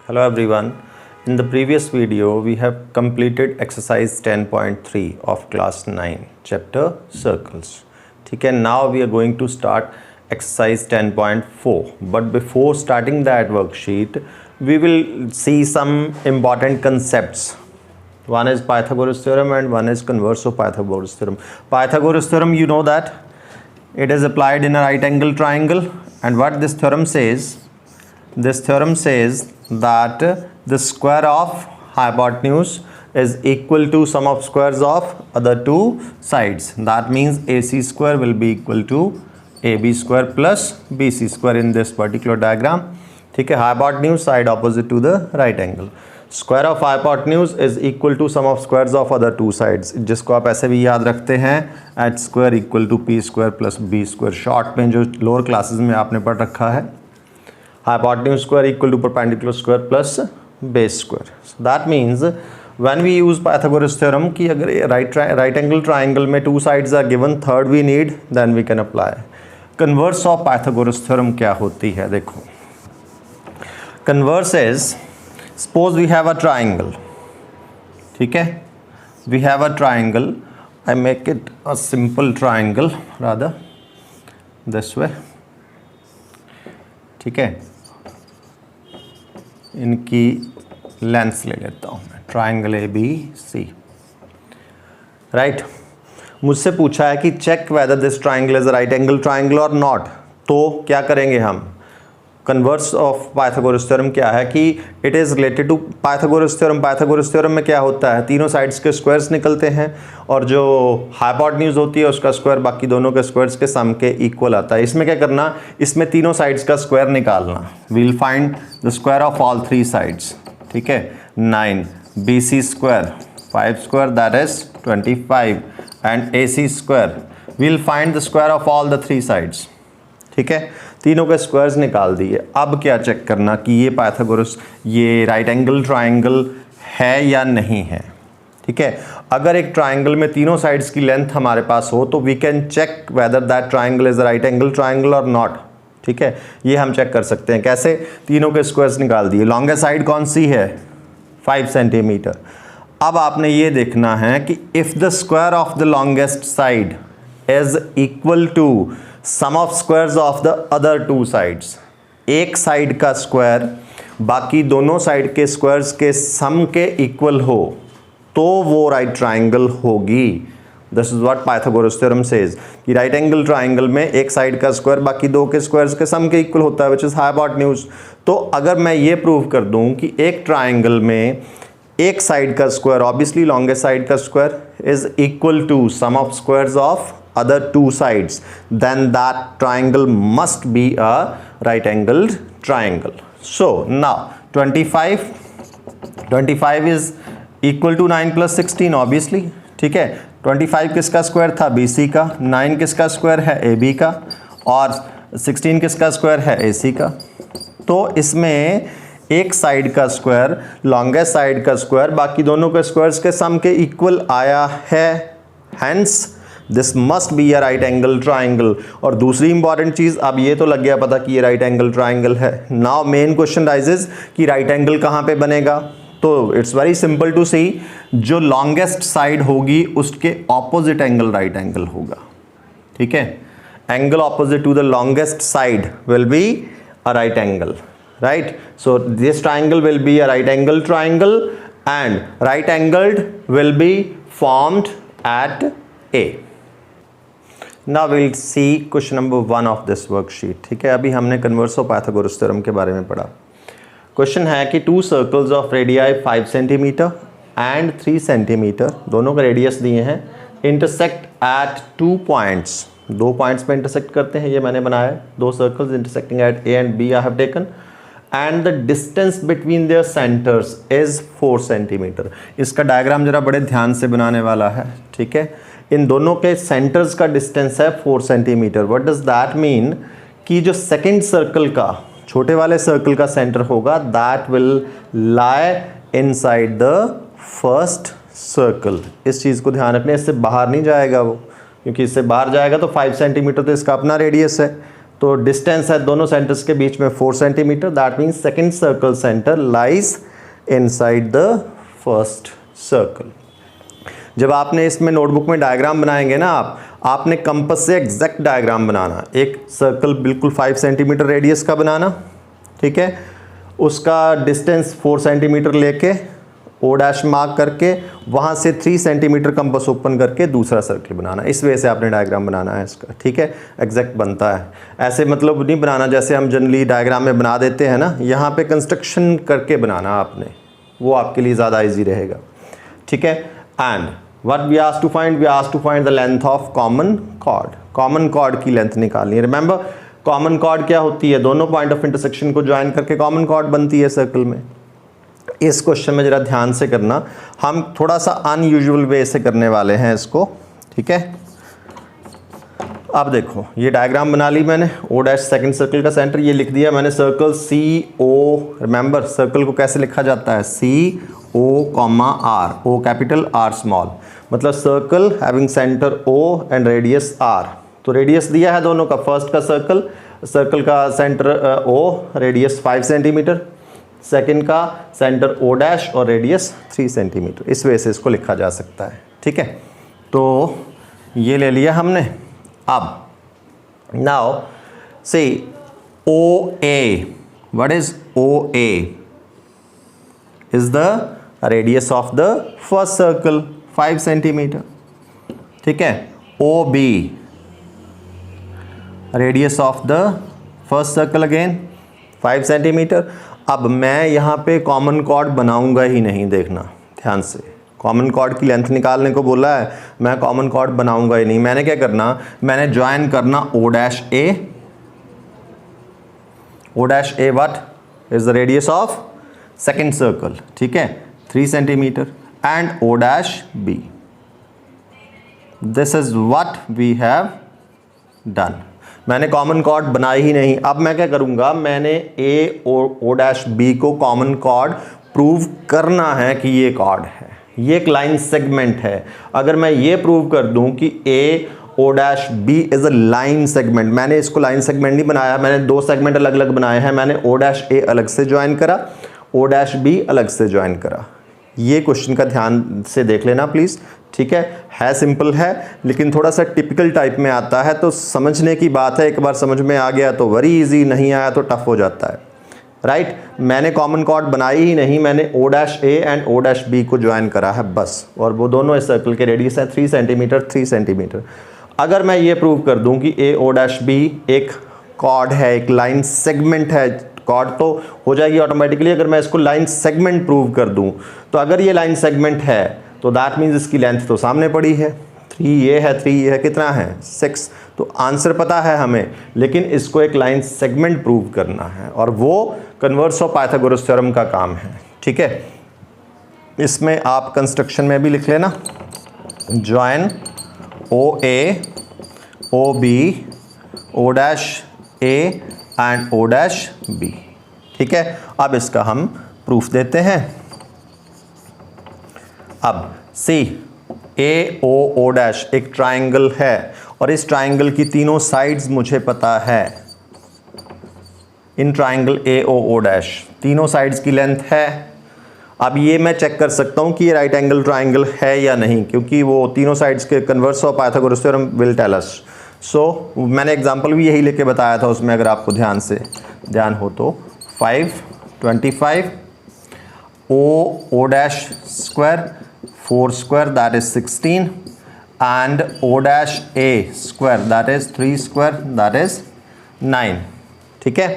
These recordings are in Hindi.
Hello everyone. In the previous video we have completed exercise 10.3 of class 9 chapter circles. ठीक है, now we are going to start exercise 10.4, but before starting that worksheet we will see some important concepts. One is Pythagoras theorem and one is converse of Pythagoras theorem. Pythagoras theorem, you know that it is applied in a right angle triangle, and what this theorem says that the square of hypotenuse is equal to sum of squares of other two sides. That means AC square will be equal to AB square plus BC square in this particular diagram. ठीक है, hypotenuse side opposite to the right angle. Square of hypotenuse is equal to sum of squares of other two sides, जिसको आप ऐसे भी याद रखते हैं h square equal to p square plus b square. Short में जो लोअर क्लासेस में आपने पढ़ रखा है, hypotenuse square equal to perpendicular square plus base square. So that means when we use Pythagoras theorem कि अगर right angle triangle में two sides are given, third we need, then we can apply. Converse of Pythagoras theorem क्या होती है? देखो, converse is, suppose we have a triangle. ठीक है, we have a triangle. I make it a simple triangle rather this way. ठीक है, इनकी लेंथ ले लेता हूँ मैं, triangle A B C. Right, मुझसे पूछा है कि check whether this triangle is a right angle triangle और नॉट. तो क्या करेंगे हम? कन्वर्स ऑफ पाइथागोरस थ्योरम क्या है कि it is related to Pythagoras theorem. Pythagoras theorem में क्या होता है, तीनों साइड्स के स्क्वायर्स निकलते हैं और जो हाइपोटेन्यूज होती है उसका स्क्वायर बाकी दोनों के स्क्वायर्स के सम के इक्वल आता है. इसमें क्या करना, इसमें तीनों साइड्स का स्क्वायर निकालना. We'll find the square of all three sides. ठीक है, 9 BC square 5 square that is 25 and AC square we'll find the square of all the three sides. ठीक है, तीनों के स्क्वायर्स निकाल दिए. अब क्या चेक करना कि ये पाइथागोरस, ये राइट एंगल ट्राइंगल है या नहीं है. ठीक है, अगर एक ट्राइंगल में तीनों साइड्स की लेंथ हमारे पास हो तो we can check whether that triangle is right angle triangle और नॉट. ठीक है, ये हम चेक कर सकते हैं. कैसे? तीनों के स्क्वायर्स निकाल दिए. लॉन्गेस्ट साइड कौन सी है? 5 सेंटीमीटर. अब आपने ये देखना है कि if the square of the longest side is equal to sum of squares of the other two sides, एक साइड का स्क्वायर बाकी दोनों साइड के स्क्वायर्स के सम के इक्वल हो तो वो राइट ट्राइंगल होगी. This is what Pythagoras theorem says कि राइट एंगल ट्राइंगल में एक साइड का स्क्वायर बाकी दो के स्क्वायर्स के सम के इक्वल होता है, विच इज हाइपोटेन्यूज. तो अगर मैं ये प्रूव कर दूं कि एक ट्राइंगल में एक साइड का स्क्वायर, ऑब्वियसली लॉन्गेस्ट साइड का square is equal to sum of squares of other two sides, then that triangle must be a right angled triangle. So now 25 is equal to 9 plus 16 obviously. ठीक है, 25 किसका स्क्वायर था? BC का. 9 किसका स्क्वायर है? AB का. और 16 किसका स्क्वायर है? AC का. तो इसमें एक साइड का स्क्वायर लॉन्गेस्ट साइड का स्क्वायर बाकी दोनों के स्क्वायर्स के सम के इक्वल आया है, hence this must be a right angle triangle. और दूसरी इंपॉर्टेंट चीज, अब ये तो लग गया पता कि ये राइट एंगल ट्राइंगल है. नाउ मेन क्वेश्चन राइजेस कि राइट एंगल कहाँ पे बनेगा. तो इट्स वेरी सिंपल टू सी, जो लॉन्गेस्ट साइड होगी उसके ऑपोजिट एंगल राइट एंगल होगा. ठीक है, angle opposite to the longest side will be a right angle. Right, so this triangle will be a right angle triangle and right angled will be formed at A. Now we'll see question number 1 of this worksheet. ठीक है, अभी हमने कन्वर्स ऑफ पाइथागोरस थ्योरम के बारे में पढ़ा. क्वेश्चन है कि to circles of radii 5 centimetre and 3 centimetre, दोनों का रेडियस दिए हैं, इंटरसेक्ट एट 2 पॉइंट्स. 2 पॉइंट्स पे इंटरसेक्ट करते हैं. ये मैंने बनाया है, 2 circles intersecting at A and B I have taken and the distance between their centres is 4 centimetre. इसका डायग्राम जरा बड़े ध्यान से बनाने वाला है. ठीक है, इन दोनों के सेंटर्स का डिस्टेंस है 4 centimetre. What does that mean कि जो सेकंड सर्कल का, छोटे वाले सर्कल का सेंटर होगा, that will lie inside the first circle. इस चीज़ को ध्यान रखना, इससे बाहर नहीं जाएगा वो, क्योंकि इससे बाहर जाएगा तो 5 सेंटीमीटर तो इसका अपना रेडियस है. तो डिस्टेंस है दोनों सेंटर्स के बीच में 4 centimetre, that means second circle centre lies inside the first circle. जब आपने इसमें नोटबुक में डायग्राम बनाएंगे ना आपने कंपास से एग्जैक्ट डायग्राम बनाना, एक सर्कल बिल्कुल 5 सेंटीमीटर रेडियस का बनाना, ठीक है, उसका डिस्टेंस 4 सेंटीमीटर लेके ओ डैश मार्क करके वहाँ से 3 सेंटीमीटर कंपास ओपन करके दूसरा सर्कल बनाना। इस वजह से आपने डायग्राम बनाना है इसका, ठीक है, एग्जैक्ट बनता है। ऐसे मतलब नहीं बनाना जैसे हम जनरली डायग्राम में बना देते हैं ना, यहाँ पे कंस्ट्रक्शन करके बनाना आपने, वो आपके लिए ज़्यादा ईजी रहेगा, ठीक है। And what we asked to find, we asked to find the length of common chord. Common chord की लेंथ निकालनी है। रिमेंबर कॉमन कॉर्ड क्या होती है, दोनों पॉइंट ऑफ इंटरसेक्शन को ज्वाइन करके कॉमन कॉर्ड बनती है सर्कल में। इस क्वेश्चन में जरा ध्यान से करना, हम थोड़ा सा अनयूजुअल वे से करने वाले हैं इसको, ठीक है। अब देखो ये डायग्राम बना ली मैंने, ओ डैश सेकंड सर्कल का सेंटर, ये लिख दिया मैंने circle C O. Remember circle को कैसे लिखा जाता है, C O comma R, O capital R small, मतलब circle having centre O and radius R. तो रेडियस दिया है दोनों का, फर्स्ट का सर्कल का centre O, radius 5 centimetre, second का सेंटर ओ डैश और रेडियस 3 सेंटीमीटर। इस वजह से इसको लिखा जा सकता है, ठीक है। तो ये ले लिया हमने। अब now see O A, what is O A, is the radius of the first circle 5 centimetre, ठीक है। O B, radius of the first circle again 5 centimetre. अब मैं यहाँ पे कॉमन कॉर्ड बनाऊंगा ही नहीं, देखना ध्यान से, कॉमन कॉर्ड की लेंथ निकालने को बोला है, मैं कॉमन कॉर्ड बनाऊंगा ही नहीं। मैंने क्या करना, मैंने ज्वाइन करना O dash A, O dash A what is the radius of second circle, ठीक है, 3 centimetre, and O dash B. This is what we have done. मैंने कॉमन कॉर्ड बनाई ही नहीं। अब मैं क्या करूंगा, मैंने ए और ओ डैश बी को कॉमन कॉर्ड प्रूव करना है कि ये कॉर्ड है, ये एक लाइन सेगमेंट है। अगर मैं ये प्रूव कर दूं कि A O dash B is a line segment, मैंने इसको लाइन सेगमेंट नहीं बनाया, मैंने 2 सेगमेंट अलग अलग बनाए हैं। मैंने ओ डैश ए अलग से ज्वाइन करा, ओ डैश बी अलग से ज्वाइन करा। ये क्वेश्चन का ध्यान से देख लेना प्लीज़, ठीक है सिंपल है लेकिन थोड़ा सा टिपिकल टाइप में आता है, तो समझने की बात है। एक बार समझ में आ गया तो वेरी इजी, नहीं आया तो टफ हो जाता है, राइट। मैंने कॉमन कॉर्ड बनाई ही नहीं, मैंने O dash A and O dash B को ज्वाइन करा है बस, और वो दोनों इस सर्कल के रेडियस है 3 सेंटीमीटर 3 सेंटीमीटर। अगर मैं ये प्रूव कर दूं कि ए ओ डैश बी एक कॉर्ड है, एक लाइन सेगमेंट है, कॉर्ड तो हो जाएगी ऑटोमेटिकली। अगर मैं इसको लाइन सेगमेंट प्रूव कर दूं, तो अगर ये लाइन सेगमेंट है तो दैट मीन्स इसकी लेंथ तो सामने पड़ी है, 3 ये है, 3 ये है, कितना है 6। तो आंसर पता है हमें, लेकिन इसको एक लाइन सेगमेंट प्रूव करना है, और वो कन्वर्स ऑफ पाइथागोरस थ्योरम का काम है, ठीक है। इसमें आप कंस्ट्रक्शन में भी लिख लेना, join O A O B O dash A and O dash B, ठीक है। अब इसका हम प्रूफ देते हैं। अब सी ए ओ ओ डैश एक ट्राइंगल है, और इस ट्राइंगल की तीनों साइड्स मुझे पता है। In triangle A O O dash तीनों साइड्स की लेंथ है। अब ये मैं चेक कर सकता हूँ कि ये राइट एंगल ट्राइंगल है या नहीं, क्योंकि वो तीनों साइड्स के converse of Pythagoras theorem will tell us. So मैंने एग्जांपल भी यही लेके बताया था उसमें, अगर आपको ध्यान हो तो 5 25 O dash square 4 square that is 16 and O dash A square that is 3 square that is 9, ठीक है।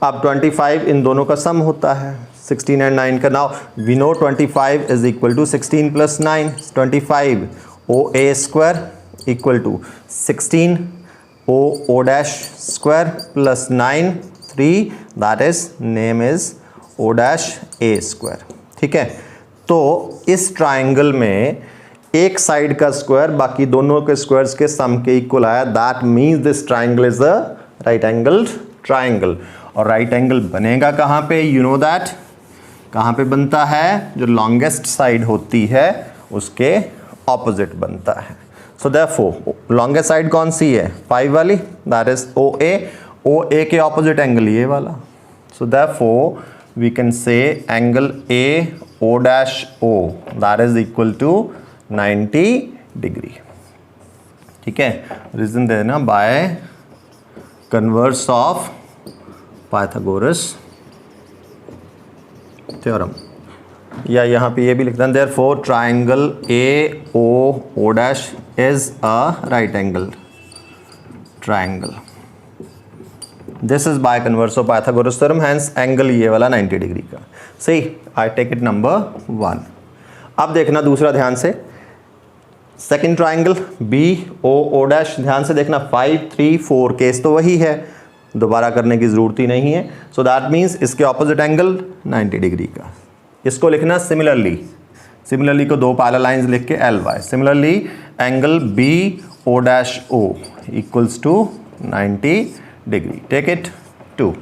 अब 25 इन दोनों का सम होता है, 16 एंड 9 का। Now we know 25 is equal to 16 plus 9, 25 O A square equal to 16 O dash square plus 9 3 that is name is O dash A square, ठीक है। तो इस ट्राइंगल में एक साइड का स्क्वायर बाकी दोनों के स्क्वायर्स के सम के इक्वल आया, that means this triangle is a right angled triangle. और राइट एंगल बनेगा कहाँ पे, यू नो दैट, कहाँ पे बनता है, जो लॉन्गेस्ट साइड होती है उसके ऑपोजिट बनता है। सो देयरफॉर लॉन्गेस्ट साइड कौन सी है, 5 वाली, दैट इज ओ ए, ओ ए के ऑपोजिट एंगल ये वाला, so therefore we can say angle A O dash O that is equal to 90 degree. ठीक है, रीजन देना by converse of Pythagoras theorem, या यहाँ पे ये भी लिखता है therefore triangle A O O dash is a right angle triangle, this is by converse of Pythagoras theorem, hence angle ये वाला 90 डिग्री का। सही, आई टेक इट नंबर 1। अब देखना दूसरा ध्यान से, second triangle B O O dash, ध्यान से देखना 5 3 4 केस तो वही है, दोबारा करने की जरूरत ही नहीं है। सो दैट मीन्स इसके ऑपोजिट एंगल 90 डिग्री का। इसको लिखना सिमिलरली, सिमिलरली को दो पैरेलल लाइंस लिख के L Y, similarly angle B O dash O equals to 90 degree, take it 2।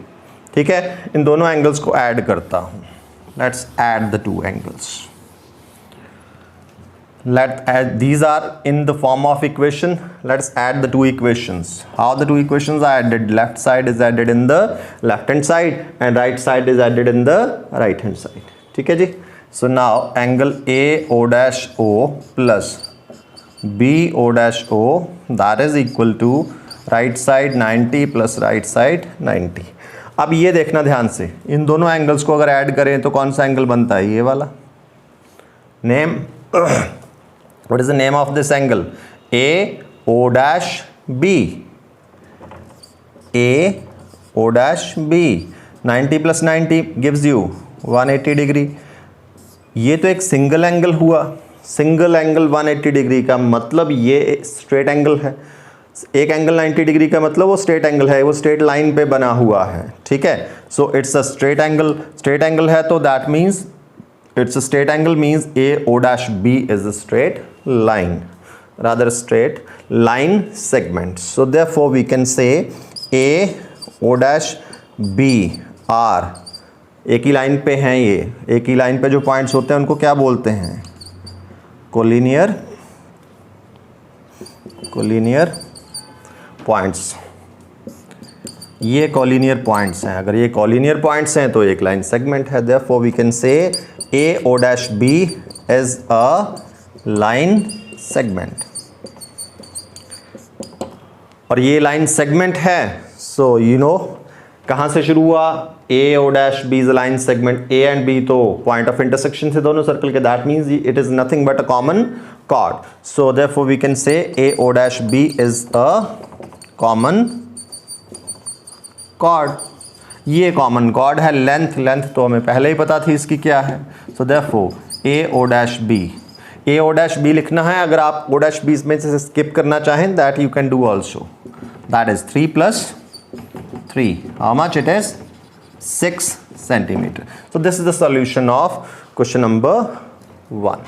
ठीक है, इन दोनों एंगल्स को ऐड करता हूं, let's add the two angles, these are in the form of equation, let's add the two equations. How the two equations are added? Left side is added in the left hand side and right side is added in the right hand side. ठीक है जी, so now angle A O dash O plus B O dash O that is equal to right side 90 plus right side 90। अब ये देखना ध्यान से, इन दोनों एंगल्स को अगर ऐड करें तो कौन सा एंगल बनता है? ये वाला। Name what is the name of this angle? A O dash B, A O dash B, 90 plus 90 gives you 180 degree. ये तो एक सिंगल एंगल हुआ, सिंगल एंगल 180 डिग्री का मतलब ये स्ट्रेट एंगल है। एक एंगल 90 डिग्री का मतलब वो स्ट्रेट एंगल है, वो स्ट्रेट लाइन पे बना हुआ है। ठीक है, so it's a straight angle, straight angle है तो that means it's a straight angle means A O dash B is a straight line, rather straight line segment. So therefore we can say A O dash B are एक ही लाइन पे हैं, ये एक ही लाइन पे जो पॉइंट्स होते हैं उनको क्या बोलते हैं? Collinear points. ये कोलिनियर पॉइंट्स हैं, अगर ये कोलिनियर पॉइंट्स हैं तो एक लाइन सेगमेंट है। Therefore we can say A O dash B is a line segment, और ये लाइन सेगमेंट है। सो यू नो कहाँ से शुरू हुआ? A O dash B is a line segment, A and B तो पॉइंट ऑफ इंटरसेक्शन थे दोनों सर्कल के, that means it is nothing but a common chord. So therefore we can say A O dash B is a common chord. ये कॉमन कॉर्ड है। लेंथ तो हमें पहले ही पता थी इसकी क्या है। So therefore A O dash B, A O dash B लिखना है। अगर आप ओ डैश बी में से स्किप करना चाहें that you can do also, that is 3 plus 3, how much it is? 6 centimeter. So this is the solution of question number 1.